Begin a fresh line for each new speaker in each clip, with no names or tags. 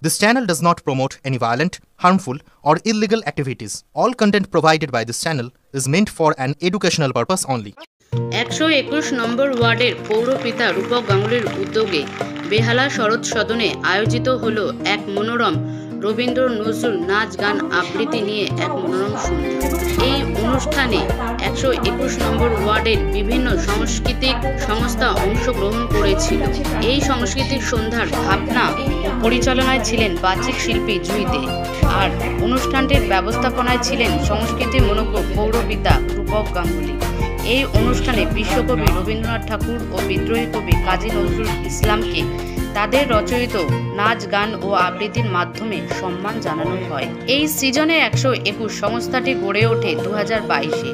This channel does not promote any violent, harmful, or illegal activities. All content provided by this channel is meant for an educational purpose only.
121 নম্বর ওয়ার্ডের পৌরপিতা রূপক গাঙ্গুলির উদ্যোগে বেহালা শরৎ সদনে আয়োজিত হলো এক মনোরম রবীন্দ্র নজরুল নাচ গান আবৃত্তি নিয়ে এক মনোরম সন্ধ্যা। এই অনুষ্ঠানে 121 নম্বর ওয়ার্ডের বিভিন্ন সাংস্কৃতিক সংস্থা অংশগ্রহণ করেছিল। এই সাংস্কৃতিক সন্ধ্যার ভাবনা পরিচালনায় ছিলেন বাচিক শিল্পী জুই দে, আর অনুষ্ঠানটির ব্যবস্থাপনায় ছিলেন সংস্কৃতি মনোজ্ঞ পৌরপিতা রূপক গাঙ্গুলি। এই অনুষ্ঠানে বিশ্বকবি রবীন্দ্রনাথ ঠাকুর ও বিদ্রোহী কবি কাজী নজরুল ইসলামকে তাদের রচয়িত নাচ গান ও আবৃত্তির মাধ্যমে সম্মান জানানো হয়। এই সিজনে 121 সংস্থাটি গড়ে ওঠে 2022-এ।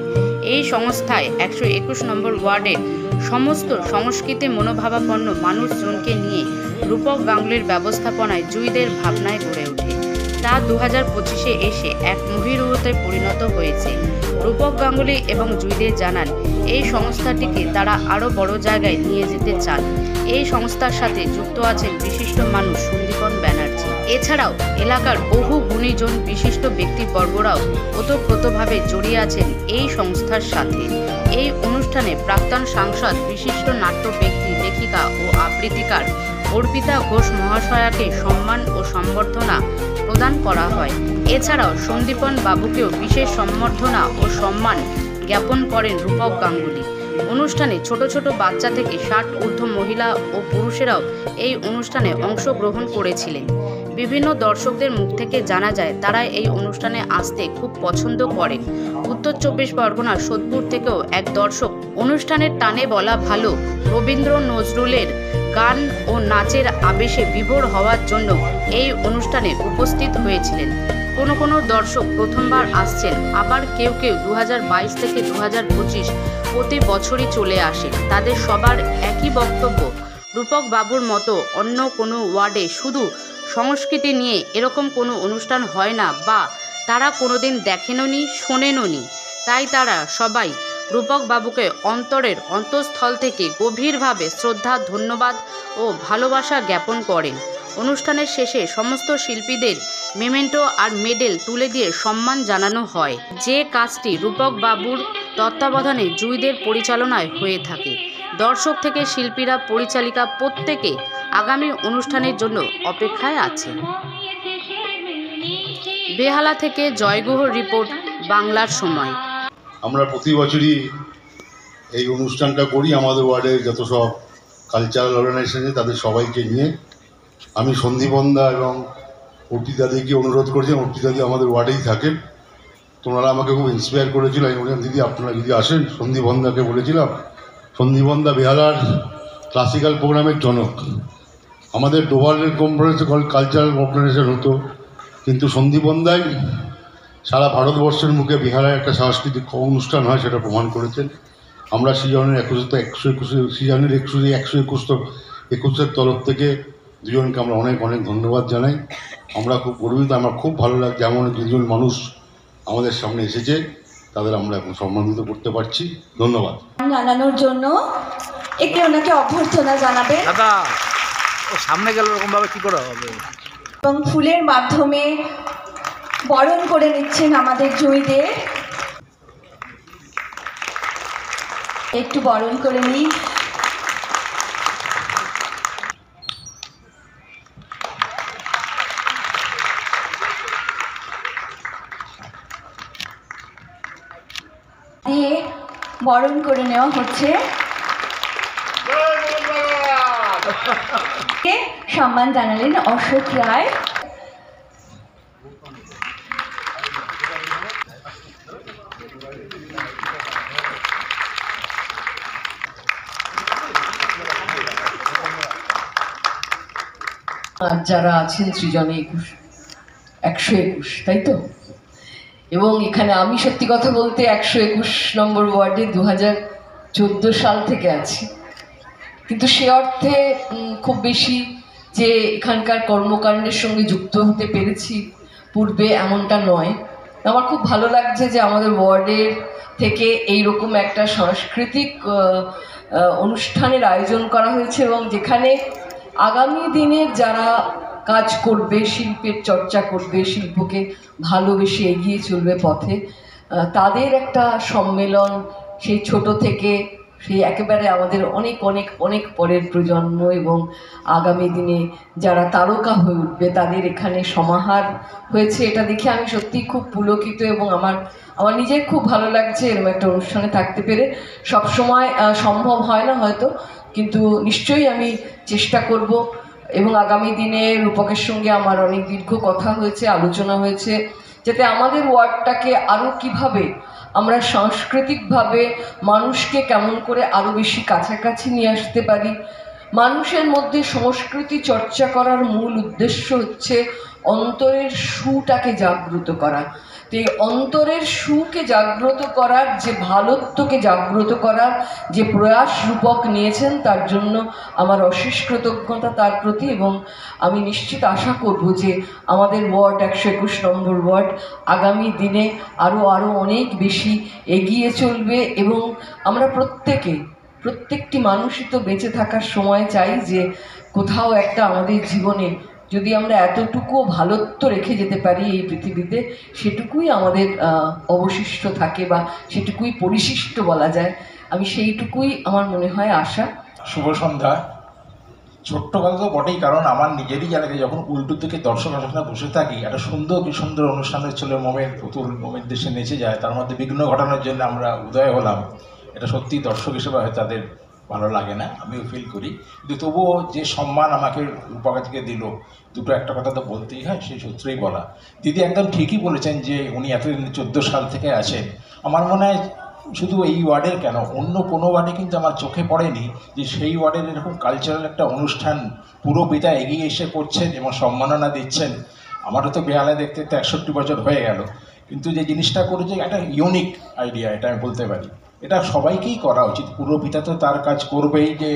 এই সংস্থায় 121 নম্বর ওয়ার্ডের সমস্ত সংস্কৃতি মনোভাবাপন্ন মানুষজনকে নিয়ে রূপক গাঙ্গুলির ব্যবস্থাপনায় জুইদের ভাবনায় গড়ে ওঠে। তা 2025-এ এসে এক মহীরুহতে পরিণত হয়েছে। রূপক গাঙ্গুলি এবং জুইদে জানান, এই সংস্থাটিকে তারা আরও বড় জায়গায় নিয়ে যেতে চান। এই সংস্থার সাথে যুক্ত আছেন বিশিষ্ট মানুষ সন্দীপন ব্যানার্জি। এছাড়াও এলাকার বহু গুণীজন বিশিষ্ট ব্যক্তিবর্গরাও ওতপ্রোতভাবে জড়িয়ে আছেন এই সংস্থার সাথে। এই অনুষ্ঠানে প্রাক্তন সাংসদ, বিশিষ্ট নাট্য ব্যক্তি, লেখিকা ও আবৃত্তিকার অর্পিতা ঘোষ মহাশয়াকে সম্মান ও সম্বর্ধনা প্রদান করা হয়। এছাড়াও সন্দীপন বাবুকেও বিশেষ সম্বর্ধনা ও সম্মান জ্ঞাপন করেন রূপক গাঙ্গুলি। অনুষ্ঠানে ছোট ছোট বাচ্চা থেকে 60 ঊর্ধ্ব মহিলা ও পুরুষেরাও এই অনুষ্ঠানে অংশগ্রহণ করেছিলেন। বিভিন্ন দর্শকদের মুখ থেকে জানা যায় তারা এই অনুষ্ঠানে আসতে খুব পছন্দ করেন। উত্তর 24 পরগনার সোদপুর থেকেও এক দর্শক অনুষ্ঠানের টানে বলা ভালো রবীন্দ্র নজরুলের গান ও নাচের আবেশে বিভোর হওয়ার জন্য এই অনুষ্ঠানে উপস্থিত হয়েছিলেন। কোনো দর্শক প্রথমবার আসছেন, আবার কেউ 2022 থেকে 2025 প্রতি বছরই চলে আসে। তাদের সবার একই বক্তব্য, রূপক বাবুর মতো অন্য কোনো ওয়ার্ডে শুধু সংস্কৃতি নিয়ে এরকম কোনো অনুষ্ঠান হয় না, বা তারা কোনোদিন দেখেননি, শোনেননি। তাই তারা সবাই রূপক বাবুকে অন্তরের অন্তঃস্থল থেকে গভীরভাবে শ্রদ্ধা, ধন্যবাদ ও ভালোবাসা জ্ঞাপন করেন। অনুষ্ঠানের শেষে সমস্ত শিল্পীদের মেমেন্টো আর মেডেল তুলে দিয়ে সম্মান জানানো হয়। যে কাজটি রূপক বাবুর তত্ত্বাবধানে জুইদের পরিচালনায় হয়ে থাকে। দর্শক থেকে শিল্পীরা, পরিচালিকা প্রত্যেকে আগামী অনুষ্ঠানের জন্য অপেক্ষায় আছে। বেহালা থেকে জয়গুহর রিপোর্ট, বাংলার সময়।
আমরা প্রতি বছরই এই অনুষ্ঠানটা করি আমাদের ওয়ার্ডের যত সব কালচারাল অর্গানাইজেশনে, তাদের সবাইকে নিয়ে। আমি সন্দীপনদা এবং অর্পিতাদিকে অনুরোধ করেছি, অর্পিতাদি আমাদের ওয়ার্ডেই থাকেন। তোমরা আমাকে খুব ইন্সপায়ার করেছিল। আমি বললাম, দিদি আপনারা যদি আসেন, সন্দীপনদাকে বলেছিলাম। সন্দীপনদা বেহালার ক্লাসিক্যাল প্রোগ্রামের জনক। আমাদের ডোভারের কনফারেন্সে কালচারাল অর্গানাইজেশন হতো, কিন্তু সন্দীপনদাই সারা ভারতবর্ষের মুখে বেহালার একটা সাংস্কৃতিক অনুষ্ঠান হয় সেটা প্রমাণ করেছেন। আমরা সিজনের 121 তরফ থেকে দুজনকে আমরা অনেক অনেক ধন্যবাদ জানাই। আমরা খুব গর্বিত, আমার খুব ভালো লাগছে এমন দুজন মানুষ আমাদের সামনে এসেছে, তাদের আমরা এখন সম্মানিত করতে পারছি। ধন্যবাদ
জানানোর জন্য একটি ওনাকে অভ্যর্থনা জানাবে।
দাদা ও সামনে গেল এরকমভাবে কি করে হবে?
এবং ফুলের মাধ্যমে বরণ করে নিচ্ছেন আমাদের জুইদের। একটু বরণ করে নিই। দিয়ে বরণ করে নেওয়া হচ্ছে। সম্মান জানালেন অশোক রায়।
আর যারা আছেন সৃজনে 121, তাই তো? এবং এখানে আমি সত্যি কথা বলতে 121 নম্বর ওয়ার্ডে 2014 সাল থেকে আছি, কিন্তু সে অর্থে খুব বেশি যে এখানকার কর্মকাণ্ডের সঙ্গে যুক্ত হতে পেরেছি পূর্বে এমনটা নয়। আমার খুব ভালো লাগছে যে আমাদের ওয়ার্ডের থেকে এইরকম একটা সাংস্কৃতিক অনুষ্ঠানের আয়োজন করা হয়েছে, এবং যেখানে আগামী দিনের যারা কাজ করবে, শিল্পের চর্চা করবে, শিল্পকে ভালোবেসে এগিয়ে চলবে পথে, তাদের একটা সম্মেলন, সেই ছোট থেকে সেই একেবারে আমাদের অনেক অনেক অনেক পরের প্রজন্ম এবং আগামী দিনে যারা তারকা হয়ে উঠবে তাদের এখানে সমাহার হয়েছে। এটা দেখে আমি সত্যিই খুব পুলকিত এবং আমার নিজের খুব ভালো লাগছে এরকম একটা অনুষ্ঠানে থাকতে পেরে। সবসময় সম্ভব হয় না হয়তো, কিন্তু নিশ্চয়ই আমি চেষ্টা করব। এবং আগামী দিনে রূপকের সঙ্গে আমার অনেক দীর্ঘ কথা হয়েছে, আলোচনা হয়েছে, যাতে আমাদের ওয়ার্ডটাকে আরও কিভাবে আমরা সাংস্কৃতিকভাবে মানুষকে কেমন করে আরও বেশি কাছাকাছি নিয়ে আসতে পারি। মানুষের মধ্যে সংস্কৃতি চর্চা করার মূল উদ্দেশ্য হচ্ছে অন্তরের সুটাকে জাগ্রত করা। তো এই অন্তরের সুকে জাগ্রত করার, যে ভালোত্বকে জাগ্রত করার যে প্রয়াস রূপক নিয়েছেন, তার জন্য আমার অশেষ কৃতজ্ঞতা তার প্রতি। এবং আমি নিশ্চিত আশা করব যে আমাদের ওয়ার্ড 121 নম্বর ওয়ার্ড আগামী দিনে আরও অনেক বেশি এগিয়ে চলবে। এবং আমরা প্রত্যেকটি মানুষই তো বেঁচে থাকার সময় চাই যে কোথাও একটা আমাদের জীবনে যদি আমরা এতটুকু ভালোত্ব রেখে যেতে পারি এই পৃথিবীতে, সেটুকুই আমাদের অবশিষ্ট থাকে বা সেটুকুই পরিশিষ্ট বলা যায়। আমি সেইটুকুই আমার মনে হয় আশা।
শুভ সন্ধ্যা। ছোট্ট কথা তো বটেই, কারণ আমার নিজেরই জায়গায় যখন উল্টো থেকে দর্শক আসনে বসে থাকি, একটা সুন্দর অনুষ্ঠানের ছিল পুতুল মোমের দেশে নেচে যায়, তার মধ্যে বিঘ্ন ঘটানোর জন্য আমরা উদয় হলাম। এটা সত্যি দর্শক হিসেবে হয়তো তাদের ভালো লাগে না, আমিও ফিল করি, কিন্তু তবুও যে সম্মান আমাকে রূপকাকে দিল, একটা কথা তো বলতেই হয়, সেই সূত্রেই বলা। দিদি একদম ঠিকই বলেছেন যে উনি এতদিন 14 সাল থেকে আছেন। আমার মনে হয় শুধু এই ওয়ার্ডের কেন, অন্য কোনো ওয়ার্ডে কিন্তু আমার চোখে পড়েনি যে সেই ওয়ার্ডের এরকম কালচারাল একটা অনুষ্ঠান পুরো পিতা এগিয়ে এসে করছেন এবং সম্মাননা দিচ্ছেন। আমারও তো বেহালায় দেখতে 61 বছর হয়ে গেল, কিন্তু যে জিনিসটা করেছে একটা ইউনিক আইডিয়া, এটা আমি বলতে পারি। এটা সবাইকেই করা উচিত। পূর্বপিতা তো তার কাজ করবেই, যে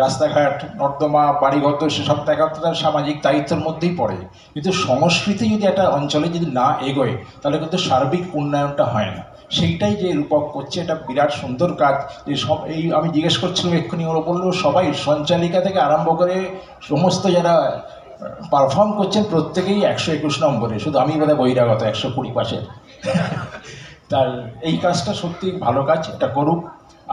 রাস্তাঘাট, নর্দমা, বাড়িঘর, সেসব দেখা তো তার সামাজিক দায়িত্বের মধ্যেই পড়ে। কিন্তু সংস্কৃতি যদি একটা অঞ্চলে যদি না এগোয়, তাহলে কিন্তু সার্বিক উন্নয়নটা হয় না। সেইটাই যে রূপক করছে, এটা বিরাট সুন্দর কাজ। যে এই আমি জিজ্ঞেস করছিলাম এক্ষুনি, ওরা বললো সবাই সঞ্চালিকা থেকে আরম্ভ করে সমস্ত যারা পারফর্ম করছেন প্রত্যেকেই 121 নম্বরে, শুধু আমি বোধহয় বহিরাগত 120 পাশের। তার এই কাজটা সত্যি ভালো কাজ, এটা করুক।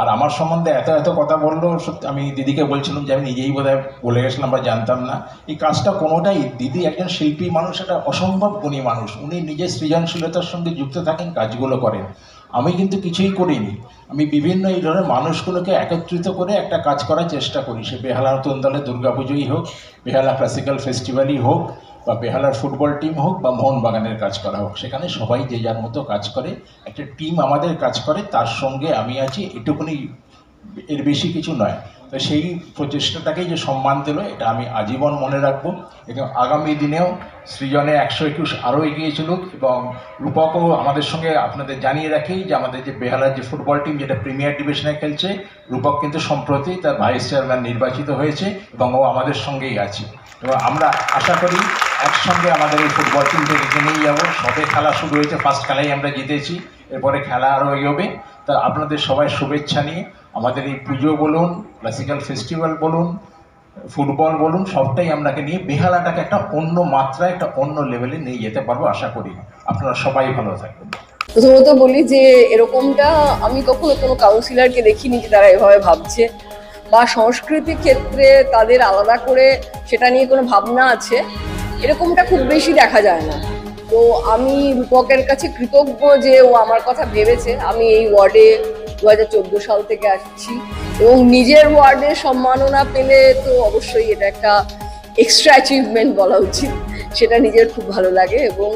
আর আমার সম্বন্ধে এত কথা বললো, সত্যি আমি দিদিকে বলছিলাম যে আমি নিজেই বোধহয় বলে গেছিলাম বা জানতাম না এই কাজটা কোনোটাই। দিদি একজন শিল্পী মানুষ, একটা অসম্ভব গুণী মানুষ, উনি নিজের সৃজনশীলতার সঙ্গে যুক্ত থাকেন, কাজগুলো করেন। আমি কিন্তু কিছুই করিনি, আমি বিভিন্ন এই ধরনের মানুষগুলোকে একত্রিত করে একটা কাজ করার চেষ্টা করি। সে বেহালা নতুন দলের দুর্গাপুজোই হোক, বেহালা ক্লাসিক্যাল ফেস্টিভ্যালই হোক, বা বেহালার ফুটবল টিম হোক, বা মোহনবাগানের কাজ করা হোক, সেখানে সবাই যে যার মতো কাজ করে, একটা টিম আমাদের কাজ করে, তার সঙ্গে আমি আছি, এটুকুনি, এর বেশি কিছু নয়। তো সেই প্রচেষ্টাটাকেই যে সম্মান দিল, এটা আমি আজীবন মনে রাখবো। এবং আগামী দিনেও সৃজনে 121 আরও এগিয়ে চলুক। এবং রূপকও আমাদের সঙ্গে, আপনাদের জানিয়ে রাখি যে আমাদের যে বেহালার যে ফুটবল টিম যেটা প্রিমিয়ার ডিভিশনে খেলছে, রূপক কিন্তু সম্প্রতি তার ভাইস চেয়ারম্যান নির্বাচিত হয়েছে এবং ও আমাদের সঙ্গেই আছে। এবং আমরা আশা করি একসঙ্গে আমাদের এই ফুটবল টিমকে এগিয়ে নিয়ে যাবো। সবে খেলা শুরু হয়েছে, ফার্স্ট খেলাই আমরা জিতেছি, এরপরে খেলা আরও এগোবে। তা আপনাদের সবাই শুভেচ্ছা নিয়ে আমাদের এই পুজো বলুন, ক্লাসিক্যাল ফেস্টিভ্যাল বলুন, ফুটবল বলুন, সবটাই আপনাকে নিয়ে বেহালাটাকে একটা অন্য মাত্রায়, একটা অন্য লেভেলে নিয়ে যেতে পারবো আশা করি। আপনারা সবাই ভালো থাকবেন।
প্রথমত বলি যে এরকমটা আমি কখনো কোনো কাউন্সিলরকে দেখিনি যে তারা এভাবে ভাবছে, বা সংস্কৃতির ক্ষেত্রে তাদের আলাদা করে সেটা নিয়ে কোনো ভাবনা আছে, এরকমটা খুব বেশি দেখা যায় না। তো আমি রূপকের কাছে কৃতজ্ঞ যে ও আমার কথা ভেবেছে। আমি এই ওয়ার্ডে 2014 সাল থেকে আসছি এবং নিজের ওয়ার্ডে সম্মাননা পেলে তো অবশ্যই এটা একটা এক্সট্রা অ্যাচিভমেন্ট বলা উচিত, সেটা নিজের খুব ভালো লাগে। এবং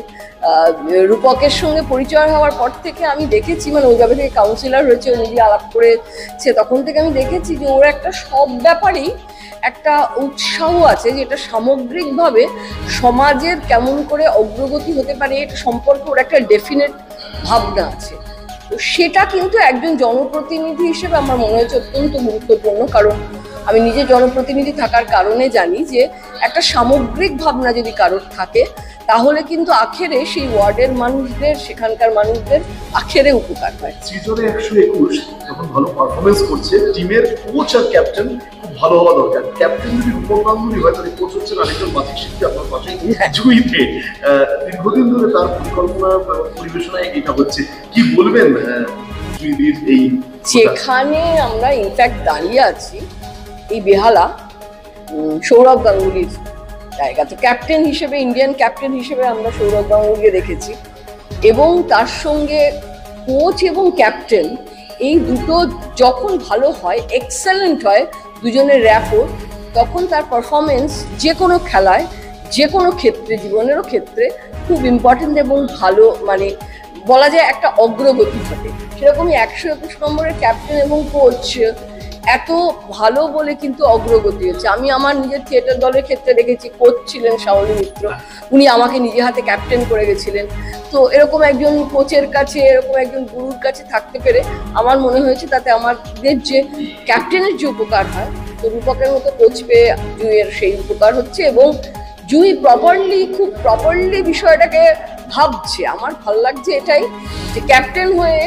রূপকের সঙ্গে পরিচয় হওয়ার পর থেকে আমি দেখেছি, মানে ওই ব্যাপারে থেকে কাউন্সিলর হয়েছে, ও নিজে আলাপ করেছে, তখন থেকে আমি দেখেছি যে ওর একটা সব ব্যাপারেই একটা উৎসাহ আছে, যেটা সামগ্রিকভাবে সমাজের কেমন করে অগ্রগতি হতে পারে এটা সম্পর্কে ওর একটা ডেফিনেট ভাবনা আছে। তো সেটা কিন্তু একজন জনপ্রতিনিধি হিসেবে আমার মনে হচ্ছে অত্যন্ত গুরুত্বপূর্ণ, কারণ আমি নিজে জনপ্রতিনিধি থাকার কারণে জানি যে একটা সামগ্রিক ভাবনা যদি কারোর থাকে, তাহলে কিন্তু আখেরে সেই ওয়ার্ডের মানুষদের, সেখানকার মানুষদের আখেরে উপকার হয়।
সৃজনে 121 যখন ভালো পারফরমেন্স করছে, টিমের কোচ আর ক্যাপ্টেন খুব ভালো হওয়া দরকার। ক্যাপ্টেন যদি রূপক গাঙ্গুলি হয় তাহলে কোচ হচ্ছেন আরেকজন বাচিক শিল্পী আপনার পাশে জুইতে, দীর্ঘদিন ধরে তার পরিকল্পনা পরিবেশনায় এটা হচ্ছে, কি বলবেন জুইদির এই?
যেখানে আমরা ইনফ্যাক্ট দাঁড়িয়ে আছি এই বেহালা সৌরভ গাঙ্গুলির জায়গা, তো ক্যাপ্টেন হিসেবে, ইন্ডিয়ান ক্যাপ্টেন হিসেবে আমরা সৌরভ গাঙ্গুলিকে দেখেছি, এবং তার সঙ্গে কোচ এবং ক্যাপ্টেন এই দুটো যখন ভালো হয়, এক্সেলেন্ট হয় দুজনের র্যাপো, তখন তার পারফরমেন্স যে কোনো খেলায়, যে কোনো ক্ষেত্রে, জীবনেরও ক্ষেত্রে খুব ইম্পর্টেন্ট এবং ভালো, মানে বলা যায় একটা অগ্রগতি ঘটে। সেরকমই 121 নম্বরের ক্যাপ্টেন এবং কোচ এত ভালো বলে কিন্তু অগ্রগতি হচ্ছে। আমি আমার নিজের থিয়েটার দলের ক্ষেত্রে দেখেছি, কোচ ছিলেন শাওলি মিত্র, উনি আমাকে নিজে হাতে ক্যাপ্টেন করে গেছিলেন। তো এরকম একজন কোচের কাছে, এরকম একজন গুরুর কাছে থাকতে পেরে আমার মনে হয়েছে তাতে আমাদের যে ক্যাপ্টেনের যে উপকার হয়, তো রূপকের মতো কোচ পেয়ে জুইয়ের সেই উপকার হচ্ছে, এবং জুই খুব প্রপারলি বিষয়টাকে ভাবছে। আমার ভালো লাগছে এটাই যে ক্যাপ্টেন হয়ে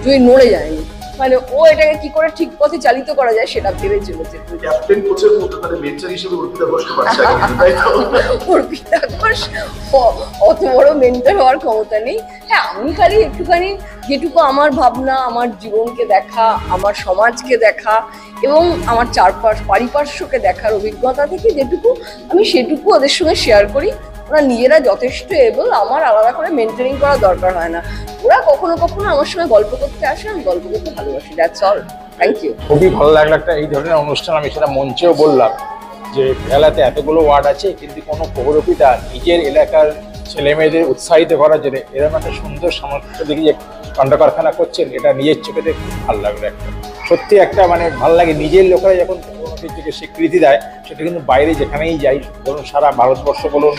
জুই নড়ে যায়নি, মানে ও এটাকে কি করে ঠিক পথে চালিত করা যায় সেটা ভেবে চলেছে।
ক্যাপ্টেন কোচের মধ্যে তাহলে মেন্টর হিসেবে অর্পিতা ঘোষকে পাচ্ছে, তাই তো?
অর্পিতা ঘোষ অত বড় মেন্টর হওয়ার ক্ষমতা নেই। হ্যাঁ, আমি খালি একটুখানি যেটুকু আমার ভাবনা, আমার জীবনকে দেখা, আমার সমাজকে দেখা এবং আমার পারিপার্শ্বকে দেখার অভিজ্ঞতা থেকে যেটুকু আমি সেটুকু ওদের সঙ্গে শেয়ার করি। ওরা নিজেরা যথেষ্ট এবল, আমার আলাদা করে মেন্টরিং করা দরকার হয় না। ওরা কখনো কখনো আমার সঙ্গে গল্প করতে আসে, আমি গল্প করতে ভালোবাসি। That's all. Thank you.
খুবই ভালো লাগলো একটা এই ধরনের অনুষ্ঠান। আমি সেটা মঞ্চেও বললাম যে বেহালাতে এতগুলো ওয়ার্ড আছে, কিন্তু কোনো পৌরপিতা নিজের এলাকার ছেলে মেয়েদের উৎসাহিত করার জন্য এরকম একটা সুন্দর সামর্থ্য দিকে যে কাণ্ড কারখানা করছেন, এটা নিজের চোখে দেখে খুব ভালো লাগলো। একটা সত্যি একটা মানে ভালো লাগে, নিজের লোকেরা যখন কোনো কিছুকে স্বীকৃতি দেয়, সেটা কিন্তু বাইরে যেখানেই যাই, ধরুন সারা ভারতবর্ষ বলুন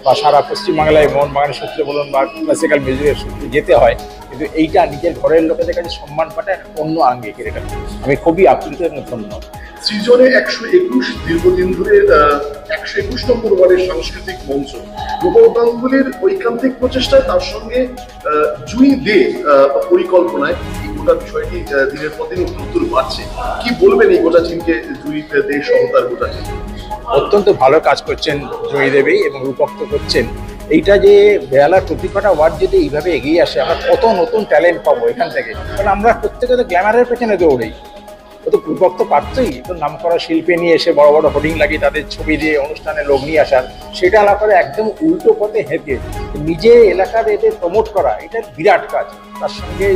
বা সারা পশ্চিমবাংলায় মোহনবাগানের সূত্রে বলুন বা ক্লাসিক্যাল মিউজিকের সূত্রে যেতে হয়, কিন্তু এইটা নিজের ঘরের লোকেদের কাছে সম্মান পাঠায় অন্য আঙ্গিকের। এটা আমি খুবই আপ্লুত এবং ধন্য।
সৃজনে 121 দীর্ঘদিন ধরে 121 নম্বর ওয়ার্ডের সাংস্কৃতিক মঞ্চ, রূপক গাঙ্গুলির ঐকান্তিক প্রচেষ্টায়, তার সঙ্গে জুই দে পরিকল্পনায় এই গোটা বিষয়টি দিনের পর দিন উত্তর বাড়ছে। কি বলবেন এই গোটা টিমকে, জুই দে সহ তার গোটা টিম?
অত্যন্ত ভালো কাজ করছেন জয়ী দেবী এবং রূপক তো করছেন। এইটা যে বেহালার প্রত্যেকটা ওয়ার্ড যদি এইভাবে এগিয়ে আসে, আমরা কত নতুন ট্যালেন্ট পাবো এখান থেকে। কারণ আমরা প্রত্যেকে তো গ্ল্যামারের পেছনে দৌড়েই, ও তো রূপক তো পারতই তো নাম করা শিল্পী নিয়ে এসে বড় বড় হোর্ডিং লাগিয়ে তাদের ছবি দিয়ে অনুষ্ঠানে লোক নিয়ে আসার, সেটা না করে একদম উল্টো পথে হেঁটে নিজে এলাকার এদের প্রমোট করা, এটা বিরাট কাজ। তার সঙ্গে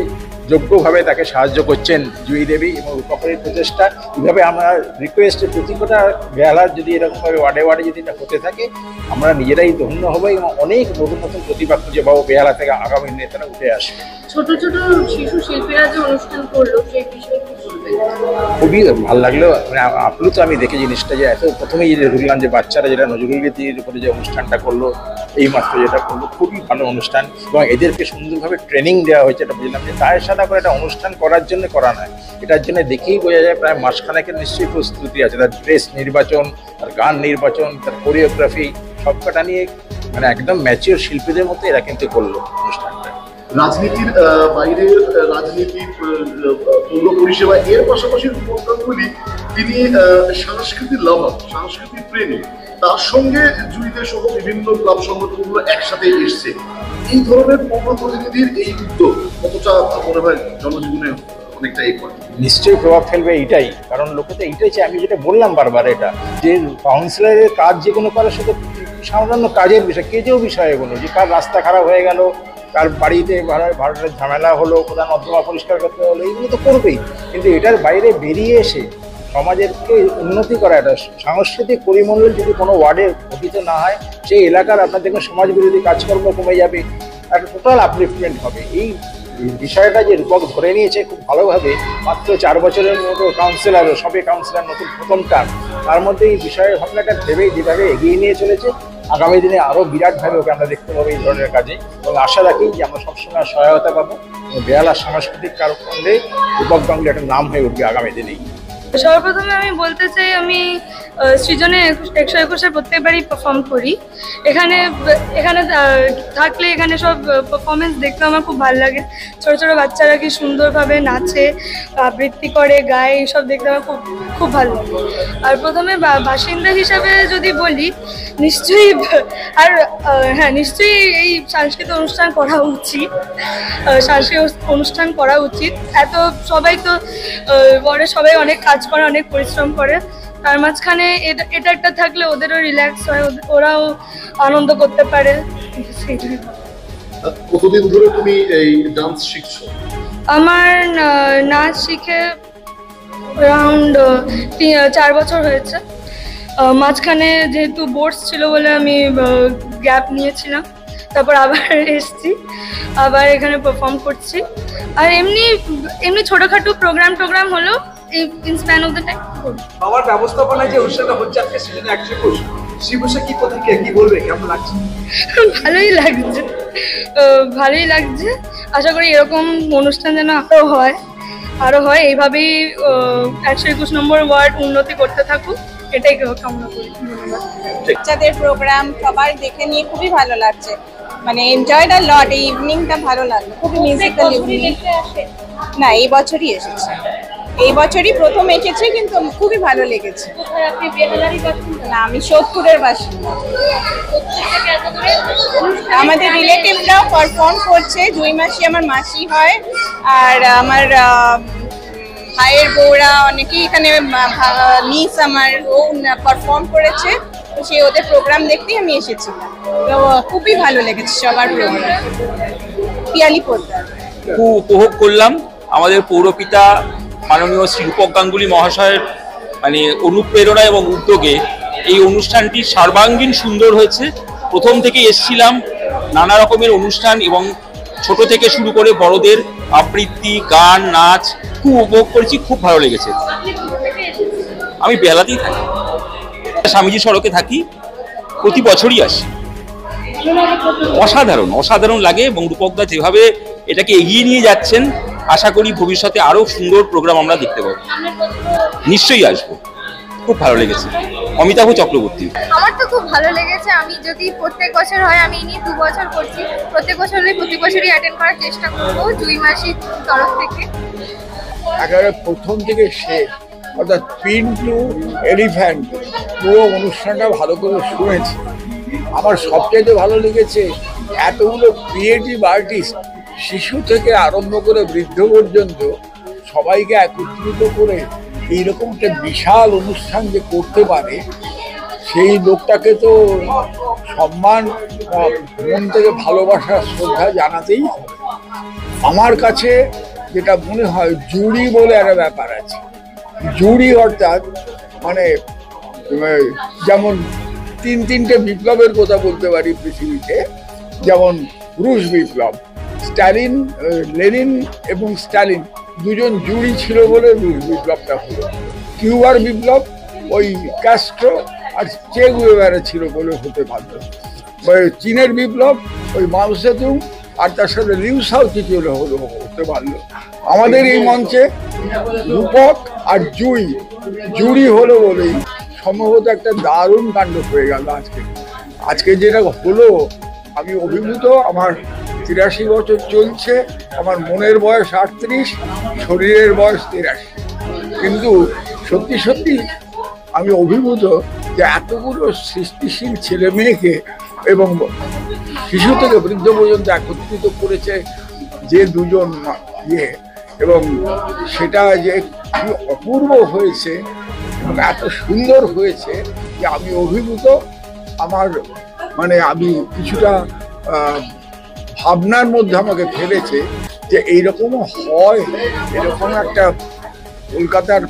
যোগ্যভাবে তাকে সাহায্য করছেন জুই দেবী এবং রূপকের প্রচেষ্টা। এইভাবে আমরা রিকোয়েস্টের প্রতিটা বেহালার যদি এরকমভাবে ওয়ার্ডে ওয়ার্ডে যদি এটা হতে থাকে, আমরা নিজেরাই ধন্য হবো এবং অনেক নতুন নতুন প্রতিভা খুঁজে পাবো বেহালা থেকে আগামী নেতারা উঠে আসবে।
ছোট ছোট শিশু শিল্পীরা যে অনুষ্ঠান করলো সেই বিষয়ে
খুবই ভালো লাগলো, মানে আপ্লুত আমি দেখে জিনিসটা, যে এত প্রথমেই যে দেখলাম যে বাচ্চারা যেটা নজরুল গীতির উপরে যে অনুষ্ঠানটা করলো, এই মাত্র যেটা করলো, খুবই ভালো অনুষ্ঠান এবং এদেরকে সুন্দরভাবে ট্রেনিং দেওয়া হয়েছে। এটা বুঝলাম যে তার সাথে করে একটা অনুষ্ঠান করার জন্য করা নয়, এটার জন্য দেখেই বোঝা যায় প্রায় মাসখানেকের নিশ্চয়ই প্রস্তুতি আছে। তার ড্রেস নির্বাচন, তার গান নির্বাচন, তার কোরিওগ্রাফি সবকটা নিয়ে মানে একদম ম্যাচিওর শিল্পীদের মতো এরা কিন্তু করলো অনুষ্ঠানটা।
রাজনীতির বাইরে রাজনীতির পৌর পরিষেবা, এর পাশাপাশি রূপক গাঙ্গুলি তিনি সাংস্কৃতিক লাভার, সাংস্কৃতিক প্রেমী, তার সঙ্গে জুড়িতে সহ বিভিন্ন ক্লাব সংগঠনগুলো একসাথে এসছে। এই ধরনের পৌর প্রতিনিধির এই উদ্যোগ কতটা মনে হয় জনজীবনে অনেকটা এই করে?
নিশ্চয়ই প্রভাব ফেলবে এইটাই, কারণ লোকে তো এইটাই চাই। আমি যেটা বললাম বারবার, এটা যে কাউন্সিলরের কাজ যে কোনো কারোর সাথে সাধারণ কাজের বিষয়, কেজেও বিষয় এগুলো, যে কার রাস্তা খারাপ হয়ে গেল, কার বাড়িতে ভাড়ার ঝামেলা হলো, কোথাও নর্দমা পরিষ্কার করতে হলো, এইগুলো তো করবেই। কিন্তু এটার বাইরে বেরিয়ে এসে সমাজেরকে উন্নতি করা, একটা সাংস্কৃতিক পরিমণ্ডল যদি কোনো ওয়ার্ডে গঠিত না হয়, সেই এলাকার আপনার দেখবেন সমাজ বিরোধী কাজকর্ম কমে যাবে, একটা টোটাল আপলিফটমেন্ট হবে। এই বিষয়টা যে রূপক ধরে নিয়েছে খুব ভালোভাবে, মাত্র 4 বছরের মতো কাউন্সিলর, সবে কাউন্সিলর নতুন প্রথম টার্ম, তার মধ্যে এই বিষয়ের ভাবনাটা ভেবেই যেভাবে এগিয়ে নিয়ে চলেছে, আগামী দিনে আরও বিরাটভাবে ওকে আমরা দেখতে পাবো এই ধরনের কাজে। এবং আশা রাখি যে আমরা সবসময় সহায়তা পাবো, বেহালার সাংস্কৃতিক কার্যক্রমে রূপক গাঙ্গুলি একটা নাম হয়ে উঠবে আগামী দিনেই।
সর্বপ্রথমে আমি বলতে চাই, আমি সৃজনে 121-এর প্রত্যেকবারই পারফর্ম করি। এখানে থাকলে এখানে সব পারফরমেন্স দেখতে আমার খুব ভালো লাগে। ছোটো ছোটো বাচ্চারা কি সুন্দরভাবে নাচে, আবৃত্তি করে, গায়, এইসব দেখতে আমার খুব ভালো লাগে। আর প্রথমে বাসিন্দা হিসাবে যদি বলি, নিশ্চয়ই নিশ্চয়ই এই সাংস্কৃতিক অনুষ্ঠান করা উচিত। এত সবাই তো সবাই অনেক কাজ করে, অনেক পরিশ্রম করে, তার মাঝখানে এটা একটা থাকলে ওদেরও রিল্যাক্স হয়, ওরাও আনন্দ করতে পারে।
কতদিন ধরে তুমি এই ডান্স শিখছো?
আমার নাচ শিখে অ্যারাউন্ড 4 বছর হয়েছে। মাঝখানে যেহেতু বোর্ডস ছিল বলে আমি গ্যাপ নিয়েছিলাম, তারপর আবার এসছি, আবার এখানে পারফর্ম করছি। আর এমনি ছোটোখাটো প্রোগ্রাম হলো in span of the time.
আমার ব্যবস্থাপনায় যে অনুষ্ঠানটা হচ্ছে আজকে সৃজনে 121, সেই বসে কি বলবে, কেমন লাগছে?
ভালোই লাগছে। আশা করি এরকম অনুষ্ঠান যেন আরো হয় এইভাবেই 121 নম্বর ওয়ার্ড উন্নতি করতে থাকুক, এটাই কামনা করি।
বাচ্চাদের প্রোগ্রাম সবার দেখে নিয়ে খুবই ভালো লাগছে, মানে এনজয়েড আ লট। এই ইভিনিংটা ভালো লাগলো, খুবই মিউজিক্যাল ইভিনিং। না, এই বছরই এসেছে, এই বছরই প্রথম এসেছে, কিন্তু খুবই ভালো লেগেছে। না, আমি সোদপুরের বাসিন্দা। আমাদের রিলেটিভরাও পারফর্ম করছে। জুই মাসি আমার মাসি হয়, আর আমার ভাইয়ের বউরা অনেকেই এখানে, নিস আমার, ও পারফর্ম করেছে। তো সেই ওদের প্রোগ্রাম দেখতেই আমি এসেছিলাম, তো খুবই ভালো লেগেছে সবার প্রোগ্রাম। পিয়ালি পোদ্দার
খুব উপভোগ করলাম। আমাদের পৌরপিতা মাননীয় শ্রী রূপক গাঙ্গুলি মহাশয়ের অনুপ্রেরণা এবং উদ্যোগে এই অনুষ্ঠানটি সর্বাঙ্গীন সুন্দর হয়েছে। প্রথম থেকে এসেছিলাম, নানা রকমের অনুষ্ঠান এবং ছোট থেকে শুরু করে বড়দের আবৃত্তি, গান, নাচ খুব উপভোগ করেছি, খুব ভালো লেগেছে। আমি বেহালাতেই থাকি, স্বামীজি সড়কে থাকি, প্রতি বছরই আসি। অসাধারণ লাগে, এবং রূপকদা যেভাবে এটাকে এগিয়ে নিয়ে যাচ্ছেন, আশা করি ভবিষ্যতে আরো সুন্দর প্রোগ্রাম আমরা দেখতে পাবো। নিশ্চয়ই আসবো, খুব ভালো লেগেছে। অমিতাভ চক্রবর্তী।
আমার তো খুব ভালো লেগেছে। আমি যদি প্রত্যেক বছর হয়, আমি নিয়ে 2 বছর করছি, প্রত্যেক বছরই অ্যাটেন্ড করার চেষ্টা করবো জুই মাসির তরফ থেকে।
একেবারে প্রথম থেকে শেষ, অর্থাৎ পিন টু এলিফ্যান্ট, পুরো অনুষ্ঠানটা ভালো করে শুনেছি। আমার সবচেয়ে ভালো লেগেছে এতগুলো ক্রিয়েটিভ আর্টিস্ট, শিশু থেকে আরম্ভ করে বৃদ্ধ পর্যন্ত সবাইকে একত্রিত করে এইরকম একটা বিশাল অনুষ্ঠান যে করতে পারে, সেই লোকটাকে তো সম্মান, মন থেকে ভালোবাসা, শ্রদ্ধা জানাতেই হবে। আমার কাছে যেটা মনে হয়, জুরি বলে একটা ব্যাপার আছে। জুরি অর্থাৎ যেমন 3টে বিপ্লবের কথা বলতে পারি পৃথিবীতে, যেমন রুশ বিপ্লব, স্টালিন, লেনিন এবং স্টালিন দুজন জুরি ছিল বলে রুশ বিপ্লবটা হলো। কিউবার বিপ্লব ওই ক্যাস্ট্রো আর চে গুয়েভারা ছিল বলে হতে পারত। চীনের বিপ্লব ওই মাও সেতুং আর তার সাথে লিউ সাউথি ছিল হতে পারলো। আমাদের এই মঞ্চে রূপক আর জুরি হলো বলেই সম্ভবত একটা দারুণ কাণ্ড হয়ে গেল আজকে যেটা হলো। আমি অভিভূত। আমার 83 বছর চলছে, আমার মনের বয়স 38, শরীরের বয়স 83, কিন্তু সত্যি আমি অভিভূত যে এতগুলো সৃষ্টিশীল ছেলে মেয়েকে এবং শিশু থেকে বৃদ্ধ পর্যন্ত একত্রিত করেছে যে দুজন এবং সেটা যে কি অপূর্ব হয়েছে এবং এত সুন্দর হয়েছে যে আমি অভিভূত। আমার আমি কিছুটা ভাবনার মধ্যে আমাকে ফেলেছে যে এইরকমও হয়, এরকম একটা কলকাতার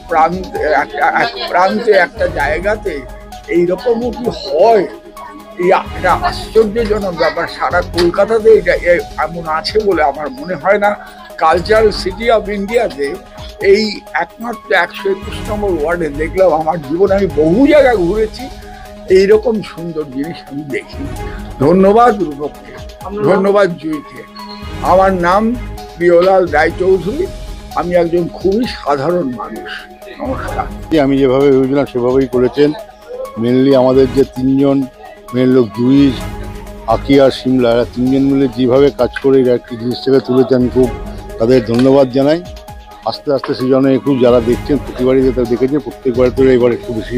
প্রান্তে একটা জায়গাতে এইরকমও কি হয়, এই একটা আশ্চর্যজনক ব্যাপার। সারা কলকাতাতে এটা এমন আছে বলে আমার মনে হয় না। কালচারাল সিটি অফ ইন্ডিয়াতে এই একমাত্র 121 নম্বর ওয়ার্ডে দেখলাম। আমার জীবনে আমি বহু জায়গায় ঘুরেছি, এইরকম সুন্দর জিনিস আমি দেখিনি। ধন্যবাদ রূপককে, ধন্যবাদ জুইকে। আমার নাম প্রিয়লাল রায়চৌধুরী। আমি একজন খুবই সাধারণ মানুষ। নমস্কার।
আমি যেভাবে ভেবেছিলাম সেভাবেই করেছেন। মেনলি আমাদের যে তিনজন মেন লোক জুই, আকি আর সিমলা, এরা তিনজন মিলে যেভাবে কাজ করে একটি জিনিসটাকে তুলেছে, আমি খুব তাদের ধন্যবাদ জানাই। আস্তে আস্তে সৃজনে একুশ যারা দেখছেন প্রতিবারই যেটা দেখেছেন, প্রত্যেকবার তো এবার একটু বেশি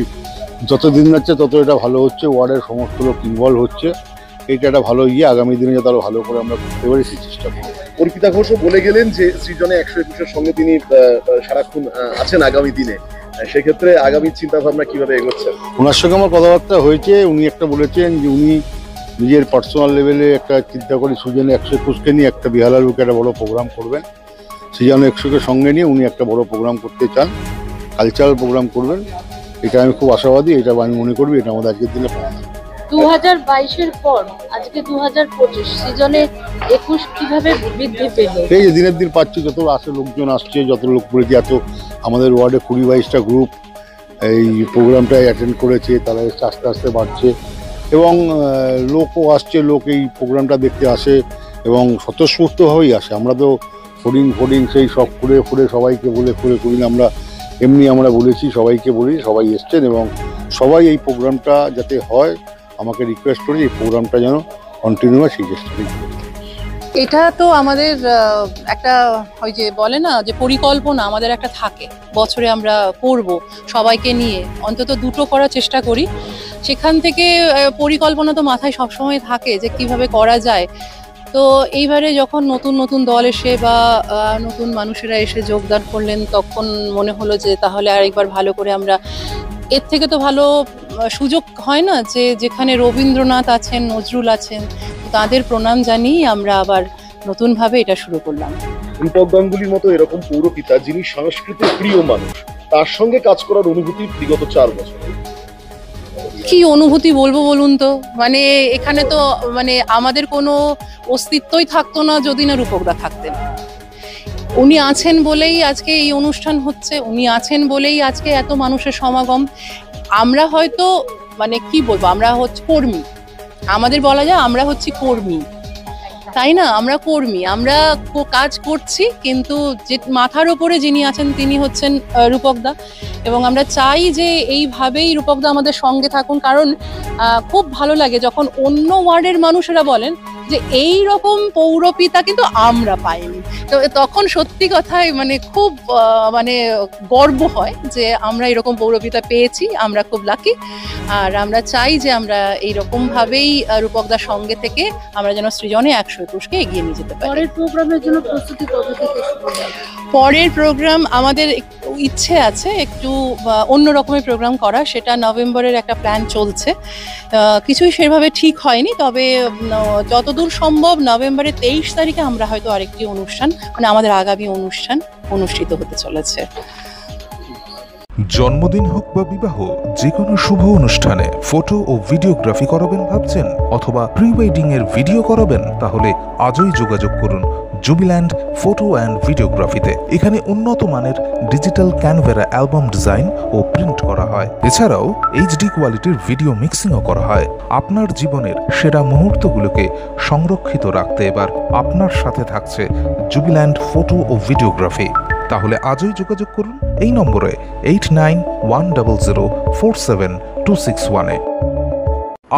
যত দিন যাচ্ছে তত এটা ভালো হচ্ছে, ওয়ার্ডের সমস্ত লোক ইনভলভ হচ্ছে। এইটা একটা ভালো আগামী দিনে যাতে আরো ভালো করে আমরা করতে পারি সেই চেষ্টা করব।
অর্পিতা ঘোষও বলে গেলেন যে সৃজনে 121-এর সঙ্গে তিনি সারাক্ষণ আছেন আগামী দিনে। সেক্ষেত্রে আগামী চিন্তা ভাবনা কিভাবে এগোচ্ছেন?
ওনার সঙ্গে আমার কথাবার্তা হয়েছে। উনি একটা বলেছেন যে উনি নিজের পার্সোনাল লেভেলে একটা চিন্তা করে সৃজনে 121-কে নিয়ে একটা বিহালার বুকে একটা বড় প্রোগ্রাম করবেন। সৃজন 100-কে সঙ্গে নিয়ে উনি একটা বড় প্রোগ্রাম করতে চান, কালচারাল প্রোগ্রাম করবেন। এটা আমি খুব আশাবাদী, এটা আমি মনে করবি এটা আমাদের আজকের দিনে পাওয়া।
2022-এর পর আজকে 2025 সৃজনে 21 কিভাবে বৃদ্ধি পেল?
এই যে দিনের দিন পাচ্ছি, যত আসে লোকজন আসছে, যত লোক পড়েছে, এত আমাদের ওয়ার্ডে 20-22টা গ্রুপ এই প্রোগ্রামটায় অ্যাটেন্ড করেছে, তারা আস্তে আস্তে বাড়ছে এবং লোকও আসছে, লোক এই প্রোগ্রামটা দেখতে আসে এবং স্বতঃস্ফূর্তভাবেই আসে। আমরা তো ফোর্ডিং সেই সব করে সবাইকে বলে করি না, আমরা এমনি আমরা বলেছি, সবাইকে বলি, সবাই এসছেন এবং সবাই এই প্রোগ্রামটা যাতে হয় আমাকে রিকোয়েস্ট করেছে এই প্রোগ্রামটা যেন কন্টিনিউ হয় সেই চেষ্টা করি।
এটা তো আমাদের একটা ওই যে বলে না যে পরিকল্পনা আমাদের একটা থাকে, বছরে আমরা করব সবাইকে নিয়ে অন্তত দুটো করার চেষ্টা করি। সেখান থেকে পরিকল্পনা তো মাথায় সবসময় থাকে যে কিভাবে করা যায়। তো এইবারে যখন নতুন দল এসে বা নতুন মানুষেরা এসে যোগদান করলেন, তখন মনে হলো যে তাহলে আরেকবার ভালো করে আমরা, এর থেকে তো ভালো সুযোগ হয় না যে যেখানে রবীন্দ্রনাথ আছেন, নজরুল আছেন, তাদের প্রণাম জানিয়ে আমরা আবার নতুনভাবে এটা শুরু করলাম।
রূপক গাঙ্গুলির মতো এরকম পৌরপিতা যিনি সংস্কৃতির প্রিয় মানুষ, তার সঙ্গে কাজ করার অনুভূতি বিগত 4 বছর
কি অনুভূতি বলবো বলুন তো, মানে এখানে তো মানে আমাদের কোনো অস্তিত্বই থাকতো না যদি না রূপকদা থাকতেন। উনি আছেন বলেই আজকে এই অনুষ্ঠান হচ্ছে, উনি আছেন বলেই আজকে এত মানুষের সমাগম। আমরা হয়তো মানে কি বলবো, আমরা হচ্ছে কর্মী, আমাদের বলা যায় আমরা হচ্ছি কর্মী, তাই না? আমরা কর্মী, আমরা কাজ করছি, কিন্তু যে মাথার ওপরে যিনি আছেন তিনি হচ্ছেন রূপকদা এবং আমরা চাই যে এইভাবেই রূপকদা আমাদের সঙ্গে থাকুন। কারণ খুব ভালো লাগে যখন অন্য ওয়ার্ডের মানুষেরা বলেন যে এই রকম পৌরপিতা কিন্তু আমরা পাইনি, তো তখন সত্যি কথাই মানে খুব মানে গর্ব হয় যে আমরা এরকম পৌরপিতা পেয়েছি, আমরা খুব লাকি। আর আমরা চাই যে আমরা এইরকম ভাবেই রূপকদার সঙ্গে থেকে আমরা যেন সৃজনে 121-কে এগিয়ে নিয়ে যেতে পারি।
পরের প্রোগ্রামের জন্য প্রস্তুতি কবে থেকে শুরু হবে?
পরের প্রোগ্রাম আমাদের ইচ্ছে আছে একটু অন্য রকমের প্রোগ্রাম করা, সেটা নভেম্বরের একটা প্ল্যান চলছে। কিছুই সেভাবে ঠিক হয়নি, তবে যতদূর সম্ভব নভেম্বরের 23 তারিখে আমরা হয়তো আরেকটি অনুষ্ঠান, মানে আমাদের আগামী অনুষ্ঠান অনুষ্ঠিত হতে চলেছে।
জন্মদিন হোক বা বিবাহ, যে কোনো শুভ অনুষ্ঠানে ফটো ও ভিডিওগ্রাফি করাবেন ভাবছেন, অথবা প্রি ওয়েডিং এর ভিডিও করাবেন, তাহলে আজই যোগাযোগ করুন জুবিল্যান্ড ফটো অ্যান্ড ভিডিওগ্রাফিতে। এখানে উন্নত মানের ডিজিটাল ক্যানভেরা অ্যালবাম ডিজাইন ও প্রিন্ট করা হয়। এছাড়াও এইচডি কোয়ালিটির ভিডিও মিক্সিংও করা হয়। আপনার জীবনের সেরা মুহূর্তগুলোকে সংরক্ষিত রাখতে এবার আপনার সাথে থাকছে জুবিল্যান্ড ফটো ও ভিডিওগ্রাফি। তাহলে আজই যোগাযোগ করুন এই নম্বরে 8910047261-এ।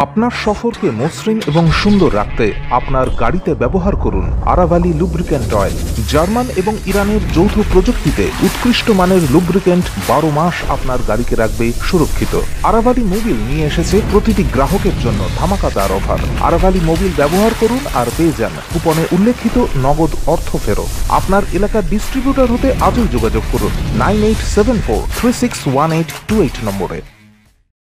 আপনার সফরকে মসৃণ এবং সুন্দর রাখতে আপনার গাড়িতে ব্যবহার করুন আরাভালি লুব্রিক্যান্ট অয়েল। জার্মান এবং ইরানের যৌথ প্রযুক্তিতে উৎকৃষ্ট মানের লুব্রিক্যান্ট 12 মাস আপনার গাড়িকে রাখবে সুরক্ষিত। আরাভালি মোবিল নিয়ে এসেছে প্রতিটি গ্রাহকের জন্য ধামাকাদার অফার। আরাভালি মোবিল ব্যবহার করুন আর পেয়ে যান কুপনে উল্লেখিত নগদ অর্থ ফেরত। আপনার এলাকার ডিস্ট্রিবিউটর হতে আজই যোগাযোগ করুন 9874361828 নম্বরে।